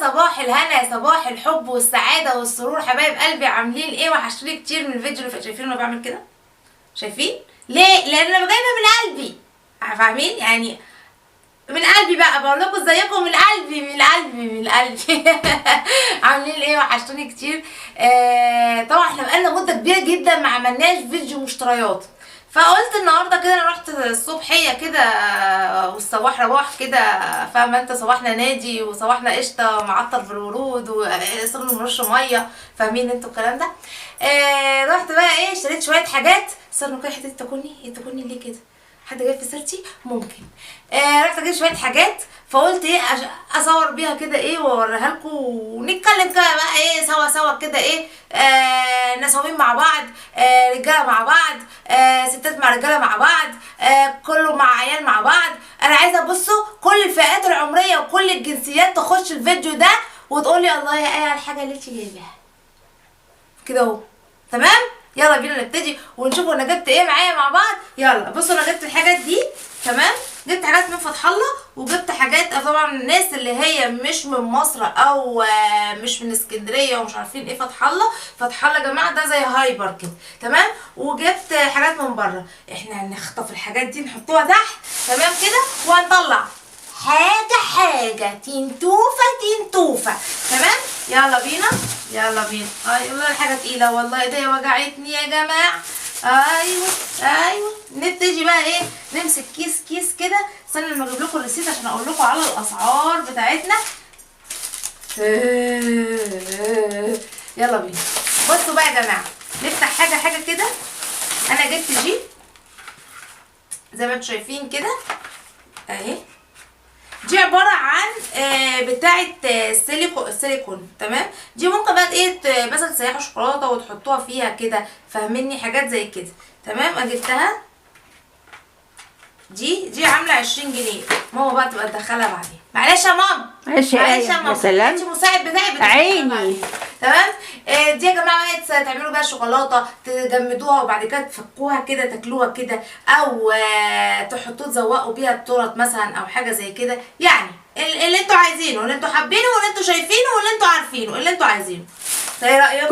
صباح الهنا، صباح الحب والسعاده والسرور. حبايب قلبي عاملين ايه؟ وحشتوني كتير من الفيديو اللي شايفين انا بعمل كده؟ شايفين ليه؟ لان انا جايبه من قلبي، فاهمين يعني؟ من قلبي بقى بقول لكم ازيكم، من قلبي من قلبي من قلبي. عاملين ايه؟ وحشتوني كتير. طبعا احنا بقالنا مده كبيره جدا ما عملناش فيديو مشتريات، فقلت النهارده كده انا رحت الصبحيه كده والصباح رواح كده، فاهمه انت؟ صباحنا نادي وصباحنا قشطه معطر في الورود وصرنا نرش ميه، فاهمين انتوا الكلام ده؟ رحت بقى ايه، اشتريت شويه حاجات. صرنا كده حته تاكلني ليه كده؟ حد جاي في سيرتي ممكن. رحت اجيب شويه حاجات، فقلت ايه اصور بيها كده ايه واوريها لكم ونتكلم كده بقى ايه سوا كده ايه، نسوين مع بعض، رجاله مع بعض، ستات مع رجاله مع بعض، كله مع عيال مع بعض. انا عايزه بصوا كل الفئات العمريه وكل الجنسيات تخش الفيديو ده وتقولي الله يا ايه على الحاجه اللي انت جايباها كده اهو. تمام، يلا بينا نبتدي ونشوف انا جبت ايه معايا مع بعض. يلا بصوا، انا جبت الحاجات دي. تمام، جبت حاجات من فتح الله وجبت حاجات طبعا الناس اللي هي مش من مصر او مش من اسكندريه ومش عارفين ايه فتح الله. فتح الله يا جماعه ده زي هايبر كده. تمام، وجبت حاجات من بره. احنا هنخطف الحاجات دي نحطوها تحت. تمام كده، وهنطلع حاجه تنتوفه. تمام، يلا بينا. والله الحاجه تقيله، والله ايديا وجعتني يا جماعه. ايوه نبتدي بقى ايه، نمسك كيس كده. استنى لما اجيب لكم الريسيت عشان اقول لكم على الاسعار بتاعتنا. يلا بينا. بصوا بقى يا جماعه، نفتح حاجه كده. انا جبت دي زي ما انتم شايفين كده اهي. دي عباره عن بتاعه سيليكون. تمام، دي ممكن بقى ايه مثلا تسيحوا شوكولاته وتحطوها فيها كده، فاهميني؟ حاجات زي كده. تمام، اجبتها دي عامله 20 جنيه. ماما بقى تبقى تدخلها بعدين. معلش يا ماما، معلش يا ماما، انت مساعد بتاعي عيني. تمام. دي يا جماعه تعملوا بقى شوكولاته تجمدوها وبعد كده تفكوها كده تاكلوها كده، او تحطوه تزوقوا بيها التورت مثلا او حاجه زي كده. يعني اللي انتوا عايزينه واللي انتوا حابينه واللي انتوا شايفينه واللي انتوا عارفينه اللي انتوا عايزينه. ايه رايكم؟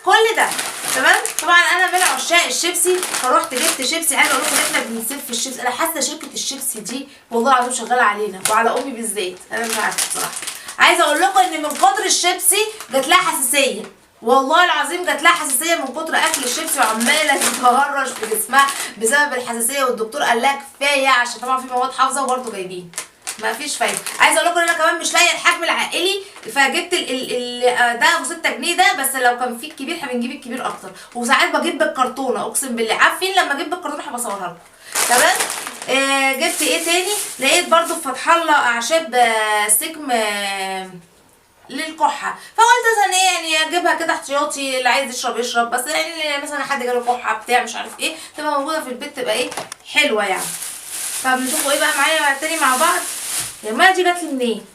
كل ده تمام. طبعا انا من عشاق الشيبسي، فروحت جبت شيبسي. عايزه اقول لكم ان احنا بنسيب في الشيبسي. انا حاسه شركه الشيبسي دي والله العظيم شغاله علينا وعلى امي بالذات. انا مش عارفه بصراحه. عايزه اقول لكم ان من كتر الشيبسي جات لها حساسيه، والله العظيم جات لها حساسيه من كتر اكل الشيبسي وعماله تتهرش في جسمها بسبب الحساسيه. والدكتور قال لها كفايه عشان طبعا في مواد حافظه وبرده جايبين ما فيش فايده. عايزه اقول لكم ان انا كمان مش لاقيه الحجم العائلي، فجبت ده ابو 6 جنيه ده. بس لو كان في الكبير هنجيب الكبير اكتر. وساعات بجيب بالكرتونه، اقسم بالله عارفين لما اجيب بالكرتونه هبقى اصورها لكم. تمام. جبت ايه تاني؟ لقيت برده في فتح الله اعشاب سكم للكحه، فقلت مثلا ايه يعني اجيبها كده احتياطي، اللي عايز يشرب بس يعني مثلا حد جاله كحه بتاع مش عارف ايه، تبقى موجوده في البيت، تبقى ايه حلوه يعني. طب نشوفوا ايه بقى معايا تاني مع بعض. يا الميه دي جات لي منين؟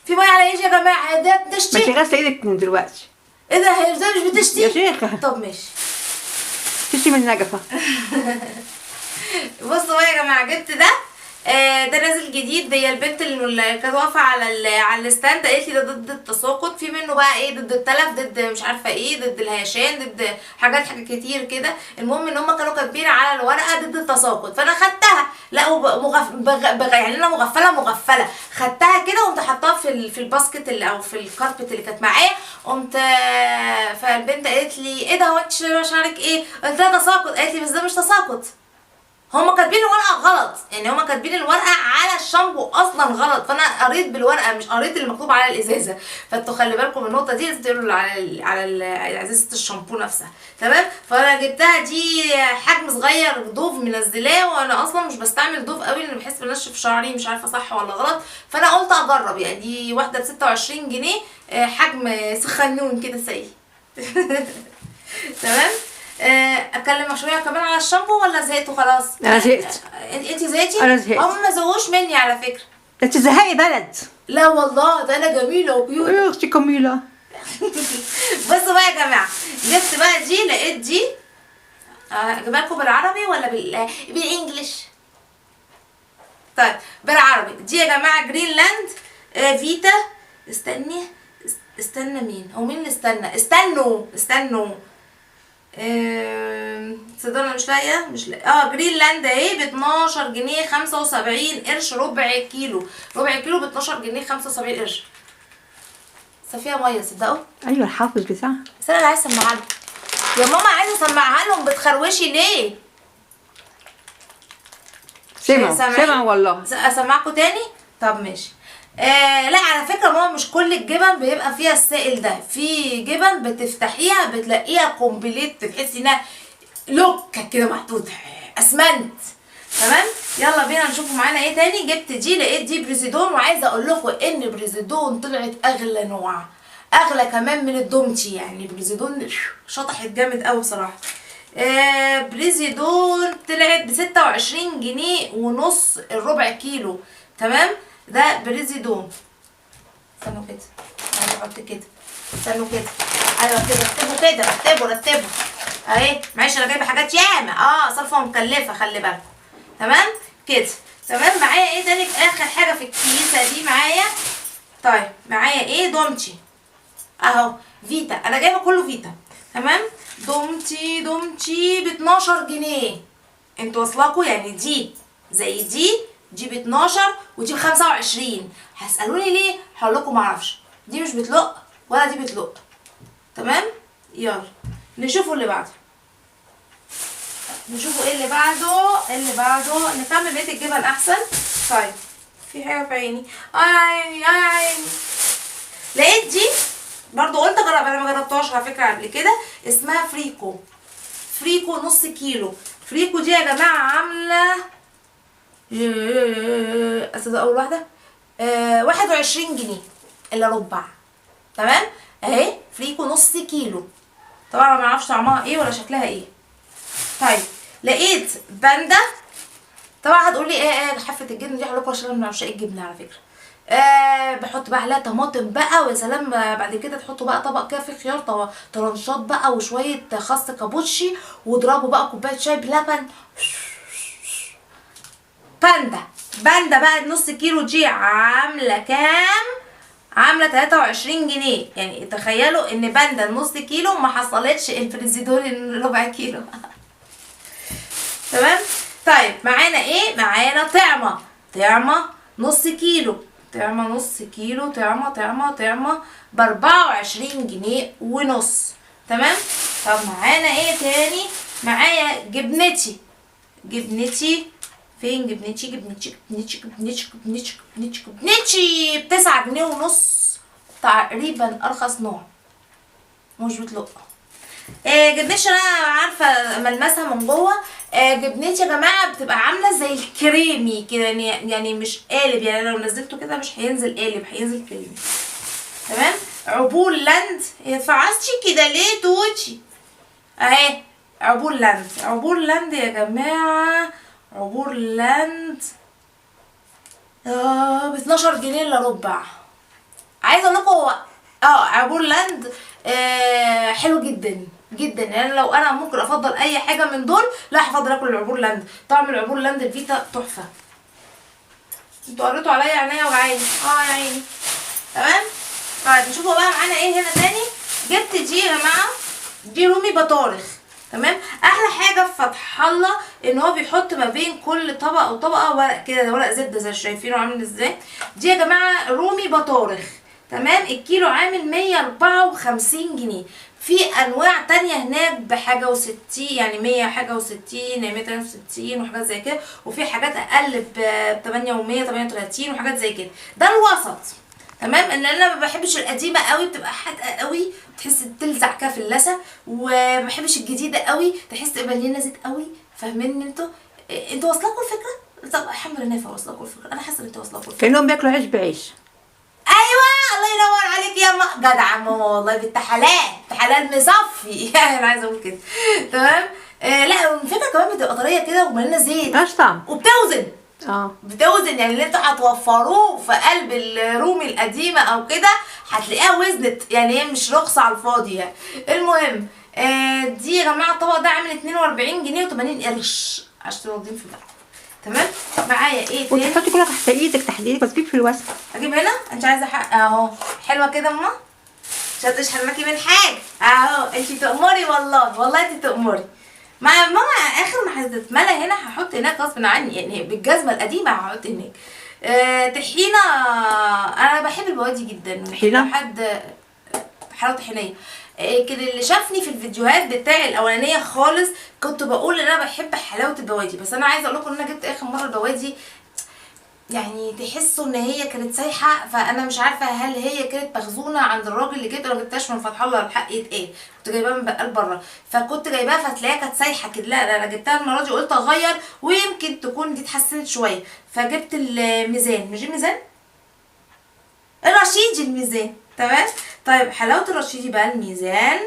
في ميه على ايدي يا جماعه؟ ده بتشتي؟ ما انت غاسله ايدك من دلوقتي. ايه ده؟ هي ازاي مش بتشتي يا شيخه؟ طب ماشي. تشتي من النجفه. بصوا بقى يا جماعه، جبت ده. ده نازل جديد. هي البنت اللي كانت واقفه على الستاند قالت لي ده ضد التساقط. في منه بقى ايه، ضد التلف، ضد مش عارفه ايه، ضد الهيشان، ضد حاجات كتير كده. المهم ان هم كانوا كاتبين على الورقه ضد التساقط، فانا خدتها. لا يعني انا مغفله خدتها كده وقمت حطاها في الباسكت اللي او في الكاربت اللي كانت معايا. قمت فالبنت قالت لي ايه ده، هو انت شعرك ايه؟ قلت لها تساقط. قالت لي بس ده مش تساقط، هما كاتبين الورقه غلط. يعني هما كاتبين الورقه على الشامبو اصلا غلط، فانا قريت بالورقه مش قريت اللي مكتوب على الازازه. فانتوا خلي بالكم من النقطه دي، لازم تقولوا على ازازه الشامبو نفسها. تمام. فانا جبتها دي حجم صغير، دوف منزلاه، وانا اصلا مش بستعمل دوف قوي لان بحس بنشف شعري، مش عارفه صح ولا غلط. فانا قلت اجرب يعني. دي واحده ب 26 جنيه، حجم سخنون كده سيء. تمام. اتكلم شويه كمان على الشامبو ولا زهقتوا خلاص؟ انا زهقت. انت زهقتي؟ انا زهقت. هم ما زهقوش مني على فكره. انت زهقي بلد. لا والله ده انا جميله وكيوت. يا اختي كميله. بصوا بقى يا جماعه، جبت بقى دي. لقيت دي اجيبها لكم بالعربي ولا بالانجلش؟ طيب بالعربي. دي يا جماعه جرينلاند فيتا استنى مين هو مين اللي استنوا صدقني مش لاقيه جرينلاند اهي ب 12 جنيه 75 قرش ربع كيلو ب 12 جنيه 75 قرش. فيها ميه تصدقوا. ايوه الحافظ بتاعها. بس انا عايزه اسمعها لهم يا ماما، عايزه اسمعها لهم. بتخروشي ليه؟ سمع والله. اسمعكم تاني؟ طب ماشي. لا على فكره ماما مش كل الجبن بيبقى فيها السائل ده، في جبن بتفتحيها بتلاقيها كومبليت، تحسي انها لوكه كده محطوطه اسمنت. تمام، يلا بينا نشوف معانا ايه تاني. جبت دي، لقيت دي بريزيدون، وعايزه اقول لكم ان بريزيدون طلعت اغلى نوع، اغلى كمان من الدومتي. يعني بريزيدون شطحت جامد قوي بصراحه. بريزيدون طلعت ب 26 جنيه ونص الربع كيلو. تمام، ده بريزيدون. استنوا كده، انا بحط كده، استنوا كده، ايوه كده، رتبوا اهي. معلش انا جايبه حاجات ياما، صرفه مكلفه، خلي بالكم. تمام كده. تمام، معايا ايه تاني في اخر حاجه في الكيسه دي معايا؟ طيب معايا ايه؟ دومتي اهو، فيتا، انا جايبه كله فيتا. تمام، دومتي ب 12 جنيه. انتوا واصلاكوا؟ يعني دي زي دي ب 12 ودي ب 25. هتسالوني ليه؟ هقول لكم معرفش، دي مش بتلق ولا دي بتلق. تمام، يلا نشوفوا اللي بعده. نشوفوا ايه اللي بعده. نكمل بقيه الجبن احسن. طيب في حاجه في عيني، عيني. لقيت دي برضو، قلت اجرب، انا ما جربتهاش على فكره قبل كده. اسمها فريكو نص كيلو. فريكو دي يا جماعه عامله اول واحده 21 جنيه الا ربع. تمام اهي، فريكو نص كيلو. طبعا ما اعرفش طعمها ايه ولا شكلها ايه. طيب لقيت باندا. طبعا هتقولي ايه حفله الجبن دي؟ هقول لكم عشان انا من عشاق الجبنه على فكره. بحط بقى عليها طماطم بقى، ويا سلام بعد كده تحطوا بقى طبق كده فيه خيار طرنشات بقى وشويه خس كابوتشي، واضربوا بقى كوبايه شاي بلبن. باندا بقى النص كيلو دي عامله كام؟ عامله 23 جنيه. يعني تخيلوا ان باندا النص كيلو ما حصلتش الفريزيدون الربع كيلو. تمام. طيب معانا ايه؟ معانا طعمه نص كيلو. طعمه ب 24 جنيه ونص. تمام. طب معانا ايه تاني؟ معايا جبنتي. فين جبنتي ب 9 جنيه ونص تقريبا، ارخص نوع، مش بتلق. جبنتي انا عارفه ملمسها من جوه. جبنتي يا جماعه بتبقى عامله زي الكريمي كده، يعني مش قالب، يعني لو نزلته كده مش هينزل قالب، هينزل كريمي. تمام. عبور لاند. فعصتي كده ليه توتي؟ اهي عبور لاند يا جماعه، عبور لاند ب 12 جنيه الا ربع. عايزه اقول لكم عبور لاند حلو جدا. يعني لو انا ممكن افضل اي حاجه من دول، لا هفضل اكل العبور لاند. طعم العبور لاند الفيتا تحفه. انتوا قريتوا عليا عينيا وجعاني يا عيني. تمام. طيب نشوفوا بقى معانا ايه هنا تاني. جبت دي يا جماعه، دي رومي بطارخ. تمام. احلى حاجه في فتح الله ان هو بيحط ما بين كل طبقه وطبقه ورق كده، ورق زبده زي شايفينه عامل ازاي. دي يا جماعه رومي بطارخ. تمام. الكيلو عامل 154 جنيه. في انواع تانية هناك بحاجه و60، يعني 100 حاجه و60، 160 وحاجات زي كده، وفي حاجات اقل ب 8 و100 38 وحاجات زي كده. ده الوسط. تمام. ان انا ما بحبش القديمه قوي، بتبقى حادقه قوي تحس تلزع كده في اللثه، وما بحبش الجديده قوي تحس تبقى مليانه زيت قوي. فاهمين انتوا واصلاكوا الفكره؟ طب الحمد لله واصلاكوا الفكره، انا حاسه ان انتوا واصلاكوا الفكره. كانهم بياكلوا عيش بعيش. ايوه الله ينور عليك يا جدعه ماما، والله بنت حلال مصفي. يعني انا عايزه اقول كده. تمام. لا الفكره كمان بتبقى طريه كده ومليانه زيت، ملهاش طعم، وبتوزن. بتوزن، يعني اللي انتوا هتوفروه في قلب الرومي القديمه او كده هتلاقيها وزنت، يعني هي مش رخصه على الفاضي يعني. المهم دي يا جماعه الطبق ده عامل 42 جنيه و80 قرش عشان تبقوا واخدين في بالكم. تمام. معايا ايه تاني؟ وتحطي كلها تحت ايدك بس جيب في الوسط. اجيب هنا؟ انت عايزه حق اهو حلوه كده اما مش هتشحرمكي من حاجه اهو. انت تأمري والله انت تأمري. مع ماما اخر ما هتتملى هنا هحط هناك غصب عني، يعني بالجزمه القديمه هحط هناك. طحينه. انا بحب البوادي جدا. طحينه حد حلاوه طحينيه. كده اللي شافني في الفيديوهات بتاعي الاولانيه خالص كنت بقول ان انا بحب حلاوه البوادي، بس انا عايزه اقول لكم ان انا جبت اخر مره البوادي يعني تحسوا ان هي كانت سايحه، فانا مش عارفه هل هي كانت مخزونه عند الراجل اللي جبته. انا ما جبتهاش من فتح الله الحق يتقال، كنت جايباها من بقال بره، فكنت جايباها فتلاقيها كانت سايحه كده. لا انا جبتها المره دي قلت اغير ويمكن تكون دي اتحسنت شويه، فجبت الميزان. مش الميزان الرشيدي، الميزان. تمام. طيب حلاوه الرشيدي بقى الميزان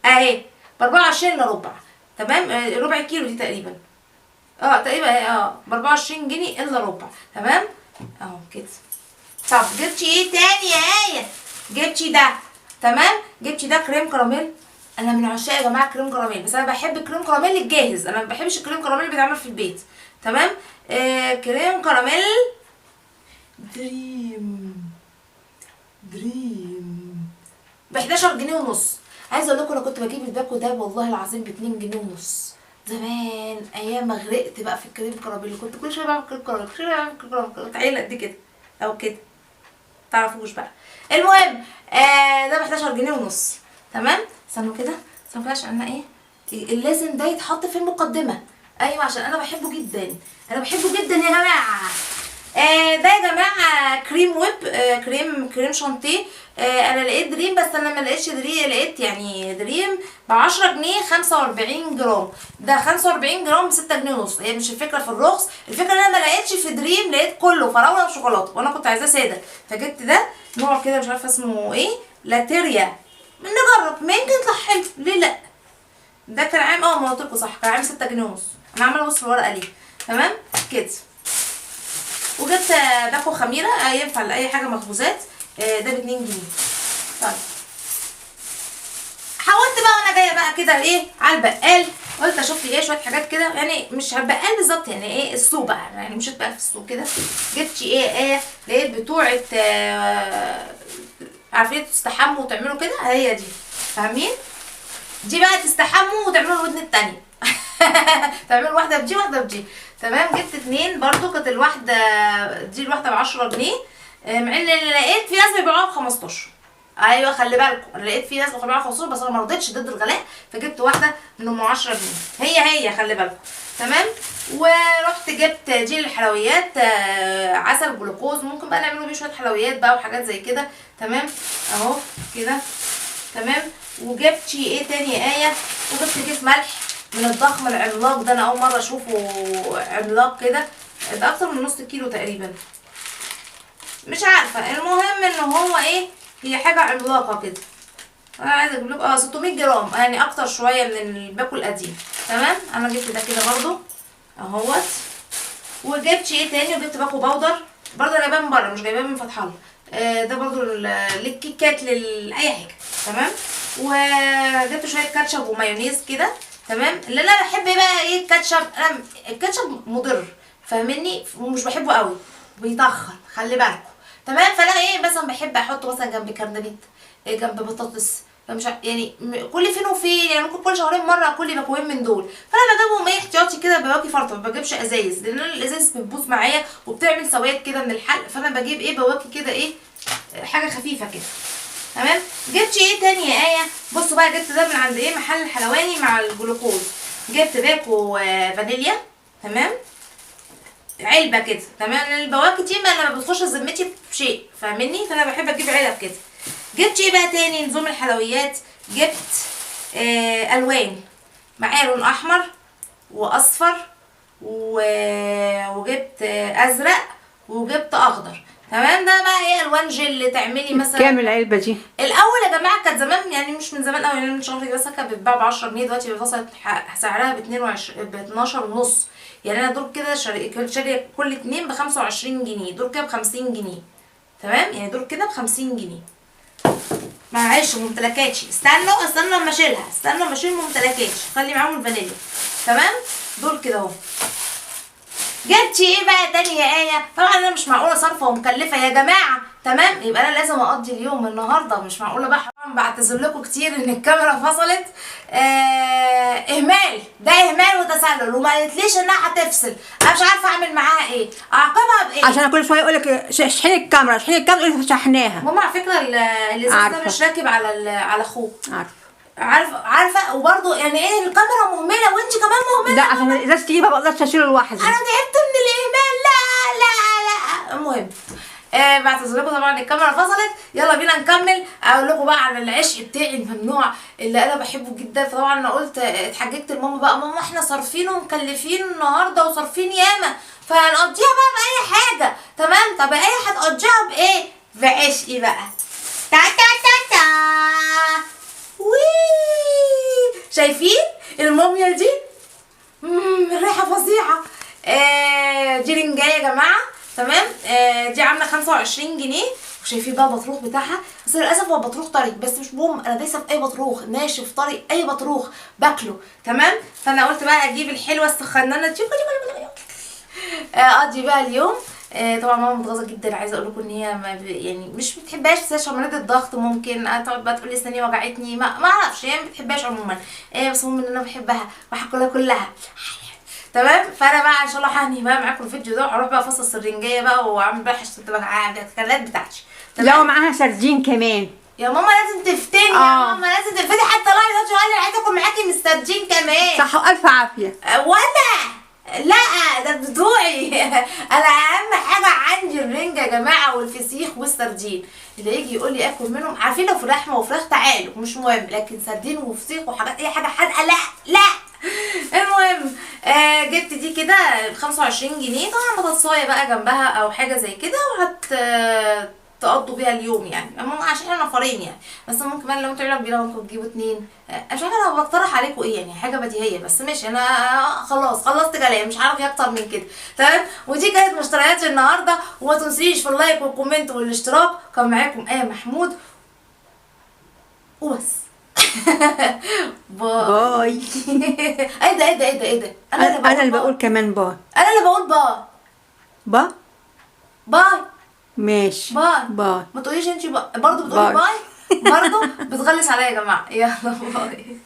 اهي ب 24 الا ربع. تمام. ربع كيلو دي تقريبا. تقريبا ب 24 جنيه الا ربع. تمام اهو كده. طب جبتي ايه تاني يا ايه؟ جبتي ده. تمام. جبتي ده كريم كراميل. انا من عشاق يا جماعه كريم كراميل، بس انا بحب الكريم كراميل الجاهز، انا ما بحبش الكريم كراميل اللي بيتعمل في البيت. تمام. كريم كراميل دريم ب 11 جنيه ونص. عايزه اقول لكم انا كنت بجيب الباكو ده والله العظيم ب 2 جنيه ونص زمان، ايام ما غرقت بقى في الكريم كراميل. كنت كل شويه بعمل كريم كراميل، كل شويه بعمل كريم كراميل، كنت عيله قد كده او كده تعرفوش بقى. المهم ده ب 11 جنيه ونص. تمام. استنوا كده عشان انا اللازم ده يتحط في المقدمه. ايوه عشان انا بحبه جدا، انا بحبه جدا يا جماعه. ده يا جماعه كريم ويب. كريم شانتيه. انا لقيت دريم، بس انا ما لقيتش دريم، لقيت يعني دريم ب 10 جنيه 45 جرام. ده 45 جرام ب 6 جنيه ونص. هي مش الفكره في الرخص، الفكره ان انا ما لقيتش في دريم، لقيت كله فراوله وشوكولاته، وانا كنت عايزاه ساده فجبت ده نوع كده مش عارفه اسمه ايه، لاتيريا. نجرب ما يمكن يطلع حلو، ليه لا. ده كان عام ما قلت لكم صح، كان عام 6 جنيه ونص. انا عامله بص الورقه ليه. تمام كده. وجبت باكو خميره ينفع لاي حاجه مخبوزات. ده ب 2 جنيه. طيب حاولت بقى وانا جايه بقى كده على البقال، قلت اشوف لي شويه حاجات كده، يعني مش على البقال بالظبط، يعني السوق بقى، يعني مشيت بقى في السوق كده جبت لقيت بتوعه عارفين تستحموا وتعملوا كده، هي دي فاهمين؟ دي بقى تستحموا وتعملوا الودن التانية تعملوا واحده بدي واحده بدي. تمام. جبت 2 برضو، كانت الواحده ب 10 جنيه، مع ان لقيت في ناس بيبيعوها ب 15. ايوه خلي بالكم، انا لقيت في ناس بيبيعوها ب 15 بس انا ما رضيتش ضد الغلاء، فجبت واحده من ام 10 جنيه. هي خلي بالكم. تمام. ورحت جبت جيل الحلويات عسل جلوكوز، ممكن بقى نعمله بيه شويه حلويات بقى وحاجات زي كده. تمام اهو كده. تمام. وجبت ايه تاني يا وجبت كيس ملح من الضخم العملاق ده، انا اول مره اشوفه عملاق كده، ده اكتر من نص كيلو تقريبا، مش عارفه. المهم ان هو هي حاجه عملاقه كده. انا عايزه اجيب لكم 600 جرام، يعني اكتر شويه من الباكو القديم. تمام. انا جبت ده كده برضو اهوت. وجبت ايه تاني، وجبت باكو باودر برضو، انا جايباه من بره مش جايباه من فتح الله. ده برضو للكيكات لاي حاجه. تمام. وجبت شويه كاتشب ومايونيز كده. تمام. اللي انا بحب بقى الكاتشب، انا الكاتشب مضر فاهمني، ومش بحبه قوي بيطخن خلي بالكم. تمام. فانا مثلا بحب احطه مثلا جنب كرنبيت، جنب بطاطس، فمش يعني كل فين وفين، يعني ممكن كل شهرين مره اكل باكوين من دول، فانا بجيبهم احتياطي كده بواكي فرطه، ما بجيبش ازايز لان الازايز بتبوظ معايا وبتعمل سواد كده من الحلق، فانا بجيب بواكي كده حاجه خفيفه كده. تمام. جبت تاني يا بصوا بقى، جبت ده من عند محل الحلواني مع الجلوكوز. جبت باكو فانيليا. تمام. علبه كده. تمام. البواكي دي ما بتخش ذمتي بشيء فاهمني، فانا بحب اجيب علب كده. جبت بقى تاني نظام الحلويات، جبت الوان معايا لون احمر واصفر وجبت ازرق وجبت اخضر. تمام. ده بقى الوان جل تعملي مثلا. كام العلبه دي؟ الاول يا جماعه كانت زمان، يعني مش من زمان قوي، يعني من شهر بس كانت بتتباع ب 10 جنيه، دلوقتي وصلت سعرها ب 12 ونص. يعني انا دول كده شاريه كل 2 ب 25 جنيه، دول كده ب 50 جنيه. تمام. يعني دول كده ب 50 جنيه. معلش ممتلكاتش، استنوا اما اشيلها، استنوا اما اشيل ممتلكاتش، خلي معاهم الفانيليا. تمام. دول كده اهو. جبتي ايه بقى تاني يا ايه؟ طبعا انا مش معقوله صارفه ومكلفه يا جماعه، تمام؟ يبقى انا لازم اقضي اليوم النهارده، مش معقوله بقى. طبعا بعتذر لكم كتير ان الكاميرا فصلت، اهمال، ده اهمال وتسلل، وما قالتليش انها هتفصل. انا مش عارفه اعمل معاها ايه، اعاقبها بايه؟ عشان كل شويه يقول لك اشحني الكاميرا اشحني الكاميرا، يقول لك شحناها. ماما على فكره الازاز ده مش راكب على اخوه. عارفه وبرده يعني ايه الكاميرا مهمله وانت كمان مهمله. لا عشان الازاز تقيل ما بقدرش اشيله لوحدي. انا تعبت من الاهمال. لا المهم بعتذر لكم طبعا الكاميرا فصلت. يلا بينا نكمل اقول لكم بقى على العشق بتاعي الممنوع اللي انا بحبه جدا. فطبعا انا قلت اتحججت لماما بقى، ماما احنا صارفين ومكلفين النهارده وصارفين ياما، فهنقضيها بقى باي حاجه، تمام؟ طب ايه هتقضيها بايه؟ بعشقي بقى. تا تا تا تا وي، شايفين الموميا دي؟ الريحه فظيعه. دي رنجايه يا جماعه، تمام؟ دي عامله 25 جنيه. وشايفين بقى البطروخ بتاعها، بس للاسف هو بطروخ طري، بس مش مهم، انا دايسه في اي بطروخ ناشف طري، اي بطروخ باكله، تمام؟ فانا قلت بقى اجيب الحلوه السخنانه دي اقضي بقى اليوم. طبعا ماما متغاظه جدا، عايزه اقول لكم ان هي ما يعني مش بتحبهاش، بس عشان مريضه الضغط ممكن تقعد بقى تقول لي اسناني وجعتني، ما اعرفش، هي ما بتحبهاش عموما. بس المهم ان انا بحبها وهاكلها كلها، تمام؟ فانا بقى ان شاء الله هنهي بقى معاكم الفيديو ده، هروح بقى افصص الرنجايه بقى واعمل بقى حشوه الاكلات بتاعتي. لو معاها سردين كمان يا ماما لازم تفتني، يا ماما لازم تفتني، حتى الله دلوقتي قال لي عايزه اكل معاكي من السردين كمان. صح والف عافيه. وانا لا ده بتوعي انا اهم حاجه عندي الرنجه يا جماعه والفسيخ والسردين. اللي يجي يقول لي اكل منهم، عارفين لو في لحمه وفراخ تعالوا مش مهم، لكن سردين وفسيخ وحاجات اي حاجه حادقه لا. المهم جبت دي كده ب 25 جنيه. طبعا بطاطسايه بقى جنبها او حاجه زي كده، تقضوا بيها اليوم يعني، عشان احنا نفرين يعني. بس ممكن كمان لو انتوا عيله كبيره ممكن تجيبوا 2. مش عارفه انا بقترح عليكم ايه يعني، حاجه بديهيه بس ماشي. انا خلاص خلصت كلام، مش عارف اكتر من كده، تمام؟ ودي كانت مشترياتي النهارده. وما تنسيش في اللايك والكومنت والاشتراك. كان معاكم ايه محمود وبس. باي. ايه ده انا اللي بقول كمان باي. انا اللي بقول باي. ماشي باي. ما تقوليش انتي برضه بتقولي باي. برضه بتغلس عليا يا جماعه. يلا باي.